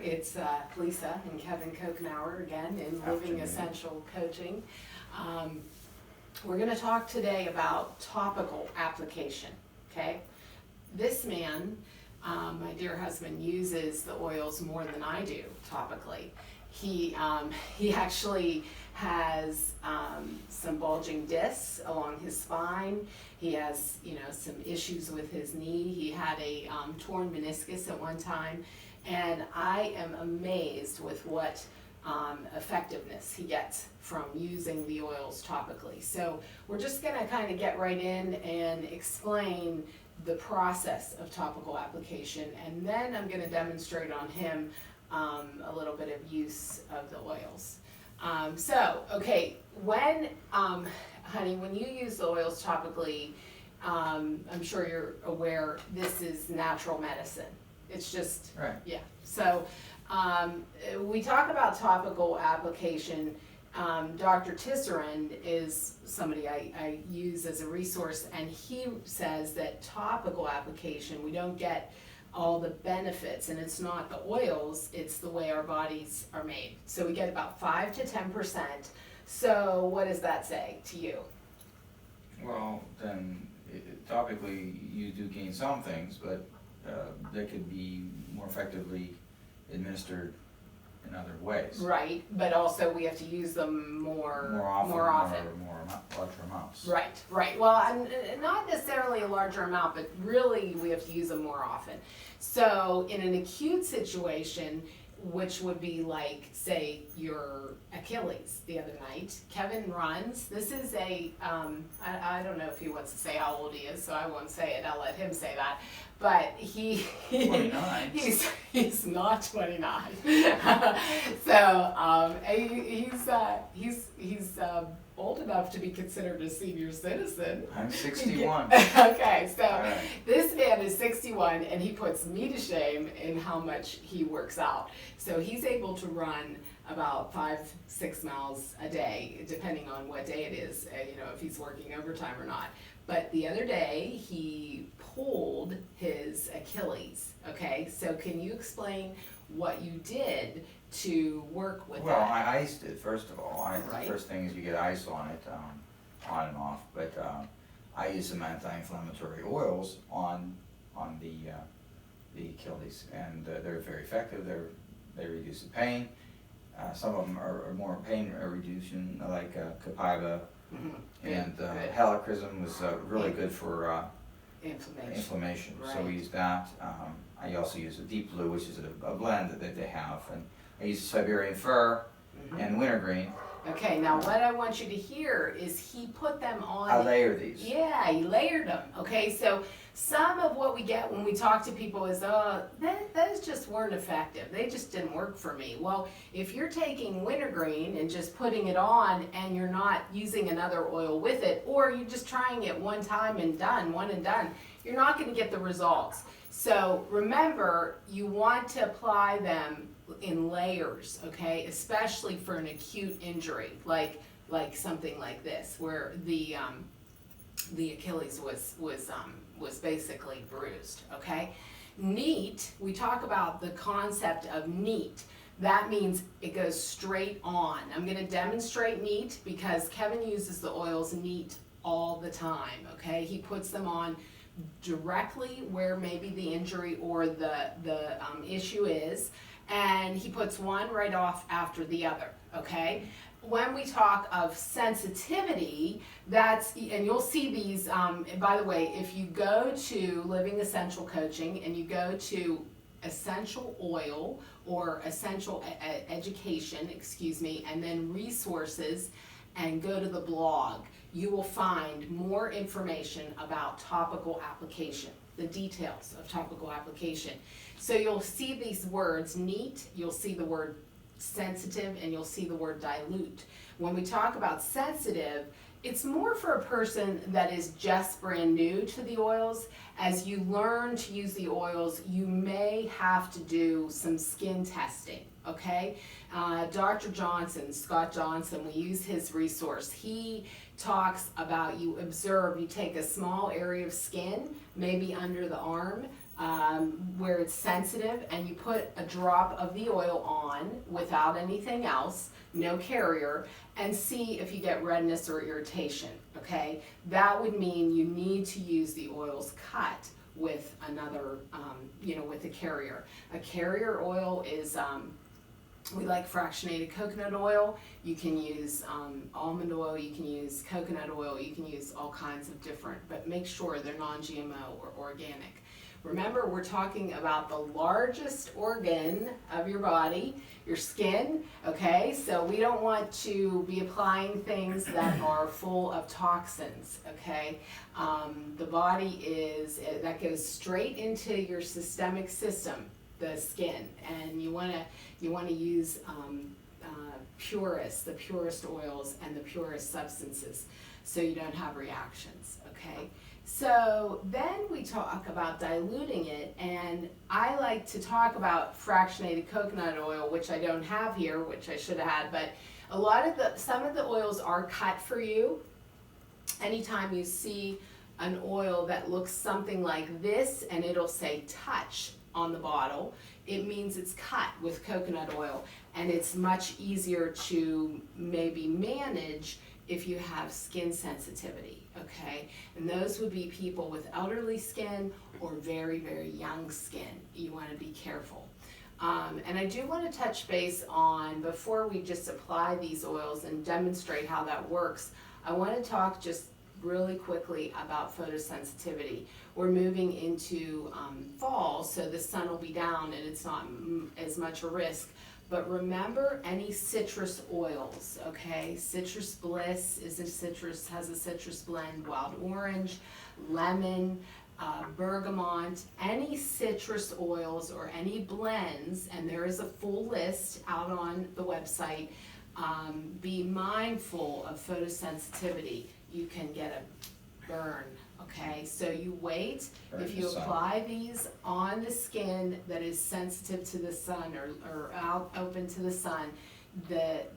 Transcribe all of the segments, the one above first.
It's Lisa and Kevin Coughanour again in Living Essential Coaching. We're going to talk today about topical application, okay? This man, my dear husband, uses the oils more than I do topically. He actually has some bulging discs along his spine. He has, some issues with his knee. He had a torn meniscus at one time, and I am amazed with what effectiveness he gets from using the oils topically. So we're just going to kind of get right in and explain the process of topical application, and then I'm going to demonstrate on him a little bit of use of the oils. Okay, honey, when you use the oils topically, I'm sure you're aware this is natural medicine. It's just, right. Yeah. So we talk about topical application. Dr. Tisserand is somebody I use as a resource, and he says that topical application, we don't get all the benefits, and it's not the oils, it's the way our bodies are made. So we get about 5 to 10%. So what does that say to you? Well, then, topically, you do gain some things, but they could be more effectively administered in other ways. Right, but also we have to use them more often. Larger amounts. Right. Well, not necessarily a larger amount, but really we have to use them more often. So in an acute situation, which would be like, say, your Achilles the other night, Kevin runs. This is I don't know if he wants to say how old he is, so I won't say it. I'll let him say that. But 29. He's not 29. So he's old enough to be considered a senior citizen. I'm 61. Okay, so right. This man is 61, and he puts me to shame in how much he works out. So he's able to run about 5-6 miles a day, depending on what day it is, if he's working overtime or not. But the other day, he pulled his Achilles, okay? So can you explain what you did to work with Well, that? I iced it, first of all. Right. The first thing is you get ice on it, on and off. But I use some anti-inflammatory oils on the Achilles, and they're very effective. They reduce the pain. Some of them are more pain reducing, like Copaiba. Mm-hmm. And helichrysum was really good for inflammation. Right. So we use that. I also use a deep blue, which is a blend that they have. And I use Siberian fir and wintergreen. Okay, now what I want you to hear is he put them on. I layer these. Yeah, he layered them. Okay, so some of what we get when we talk to people is, those just weren't effective. They just didn't work for me. Well, if you're taking wintergreen and just putting it on and you're not using another oil with it, or you're just trying it one time and done, you're not going to get the results. So remember, you want to apply them in layers, okay, especially for an acute injury, like something like this, where the Achilles was basically bruised, okay. Neat, we talk about the concept of neat. That means it goes straight on. I'm going to demonstrate neat because Kevin uses the oils neat all the time, okay. He puts them on directly where maybe the injury or the issue is, and he puts one right off after the other, okay? When we talk of sensitivity, and you'll see these, by the way, if you go to Living Essential Coaching and you go to Essential Oil or Essential Education, and then Resources, and go to the blog, you will find more information about topical application, the details of topical application. So you'll see these words, neat, you'll see the word sensitive, and you'll see the word dilute. When we talk about sensitive, it's more for a person that is just brand new to the oils. As you learn to use the oils, you may have to do some skin testing, okay? Dr. Johnson, Scott Johnson, we use his resource. He talks about you observe, you take a small area of skin, maybe under the arm, where it's sensitive, and you put a drop of the oil on without anything else, no carrier, and see if you get redness or irritation, okay? That would mean you need to use the oils cut with another, with a carrier. A carrier oil is, we like fractionated coconut oil. You can use almond oil, you can use coconut oil, you can use all kinds of different, but make sure they're non-GMO or organic. Remember, we're talking about the largest organ of your body, your skin, okay? So we don't want to be applying things that are full of toxins, okay? The body that goes straight into your systemic system, the skin, and you wanna use the purest oils and the purest substances, so you don't have reactions, okay? So then we talk about diluting it, and I like to talk about fractionated coconut oil, which I don't have here, which I should have had, but some of the oils are cut for you. Anytime you see an oil that looks something like this and it'll say touch on the bottle, it means it's cut with coconut oil, and it's much easier to maybe manage if you have skin sensitivity, okay? And those would be people with elderly skin or very, very young skin. You wanna be careful. And I do wanna touch base on, before we just apply these oils and demonstrate how that works, I wanna talk just really quickly about photosensitivity. We're moving into fall, so the sun will be down and it's not as much a risk. But remember, any citrus oils, okay? Citrus Bliss has a citrus blend, wild orange, lemon, bergamot, any citrus oils or any blends, and there is a full list out on the website. Be mindful of photosensitivity. You can get a burn, okay? So you wait. If you apply these on the skin that is sensitive to the sun or out open to the sun,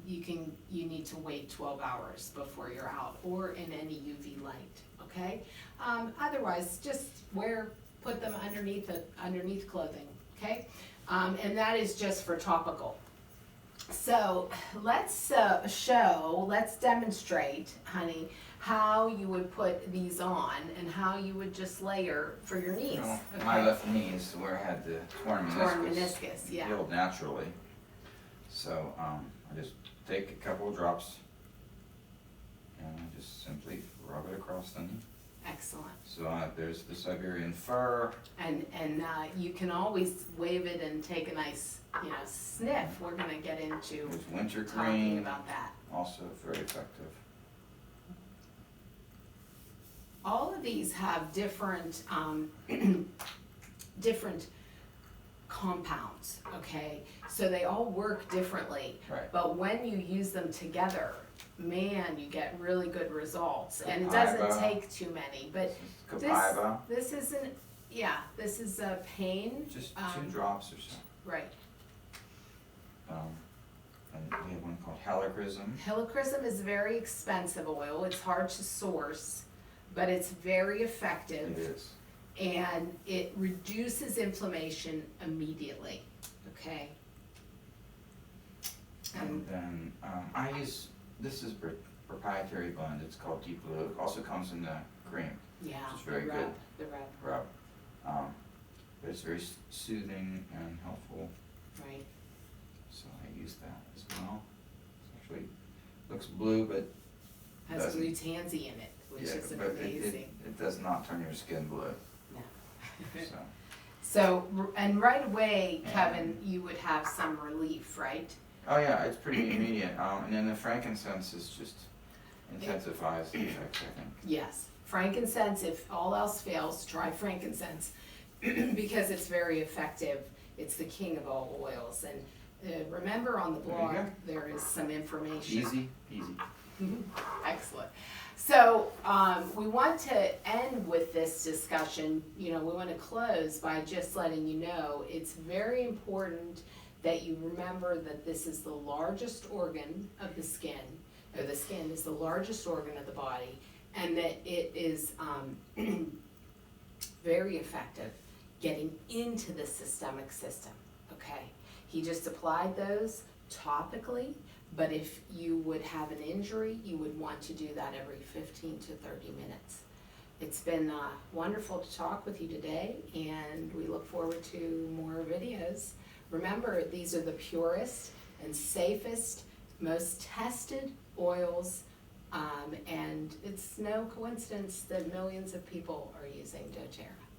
you need to wait 12 hours before you're out, or in any UV light, okay? Otherwise, just put them underneath clothing, okay? And that is just for topical. So let's demonstrate, honey, how you would put these on and how you would just layer for your knees. Okay? My left knee is where I had the torn meniscus yeah. healed naturally. So I just take a couple of drops and I just simply rub it across the knee. Excellent. So there's the Siberian fir. And you can always wave it and take a nice sniff. We're going to get into There's wintergreen, talking about that. Also very effective. All of these have different different compounds, okay? So they all work differently. Right. But when you use them together, man, you get really good results. And it doesn't take too many. But this isn't, this is a pain. Just 2 drops or so. Right. And we have one called helichrysum. Helichrysum is a very expensive oil. It's hard to source, but it's very effective. It is. And it reduces inflammation immediately, okay? And then I use, this is proprietary blend, it's called Deep Blue. It also comes in the cream, Yeah, which is very the good. The Rub. But it's very soothing and helpful. right. So I use that as well. It actually looks blue, but Has doesn't. glutanzy in it, which is but amazing. it does not turn your skin blue. No. So So, and right away, Kevin, you would have some relief, right? oh yeah, it's pretty immediate. And then the frankincense is just intensifies the effects, I think. Yes, frankincense, if all else fails, try frankincense because it's very effective. It's the king of all oils. And remember on the blog, there is some information. Easy peasy. Excellent. So we want to end with this discussion. We want to close by just letting you know it's very important that you remember that this is the largest organ of the skin. or the skin is the largest organ of the body, and that it is very effective getting into the systemic system, okay? He just applied those topically, but if you would have an injury, you would want to do that every 15 to 30 minutes. It's been wonderful to talk with you today, and we look forward to more videos. Remember, these are the purest and safest, most tested oils, and it's no coincidence that millions of people are using doTERRA.